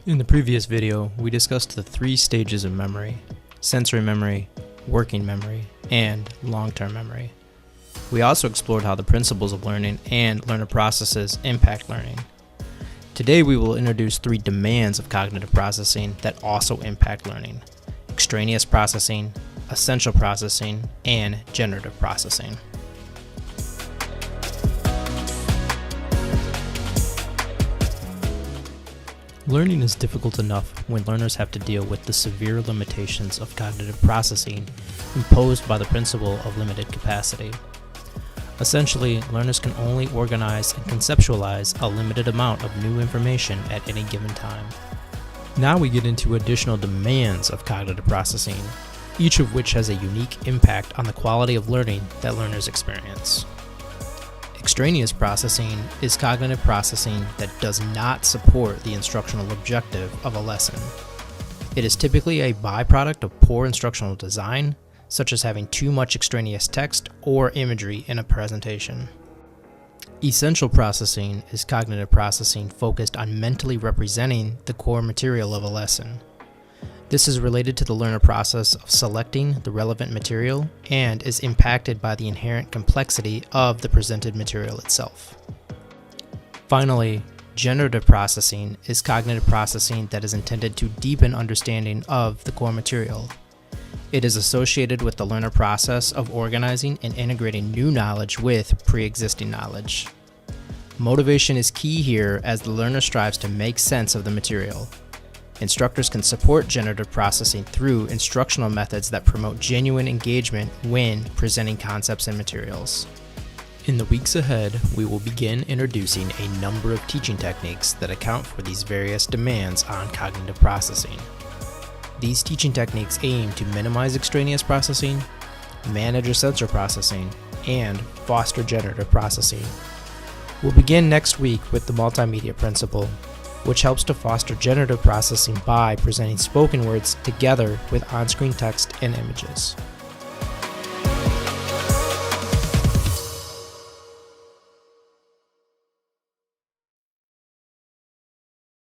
In the previous video, we discussed the three stages of memory: sensory memory, working memory, and long-term memory. We also explored how the principles of learning and learner processes impact learning. Today we will introduce three demands of cognitive processing that also impact learning: extraneous processing, essential processing, and generative processing. Learning is difficult enough when learners have to deal with the severe limitations of cognitive processing imposed by the principle of limited capacity. Essentially, learners can only organize and conceptualize a limited amount of new information at any given time. Now we get into additional demands of cognitive processing, each of which has a unique impact on the quality of learning that learners experience. Extraneous processing is cognitive processing that does not support the instructional objective of a lesson. It is typically a byproduct of poor instructional design, such as having too much extraneous text or imagery in a presentation. Essential processing is cognitive processing focused on mentally representing the core material of a lesson. This is related to the learner process of selecting the relevant material and is impacted by the inherent complexity of the presented material itself. Finally, generative processing is cognitive processing that is intended to deepen understanding of the core material. It is associated with the learner process of organizing and integrating new knowledge with pre-existing knowledge. Motivation is key here as the learner strives to make sense of the material. Instructors can support generative processing through instructional methods that promote genuine engagement when presenting concepts and materials. In the weeks ahead, we will begin introducing a number of teaching techniques that account for these various demands on cognitive processing. These teaching techniques aim to minimize extraneous processing, manage essential processing, and foster generative processing. We'll begin next week with the multimedia principle, which helps to foster generative processing by presenting spoken words together with on-screen text and images.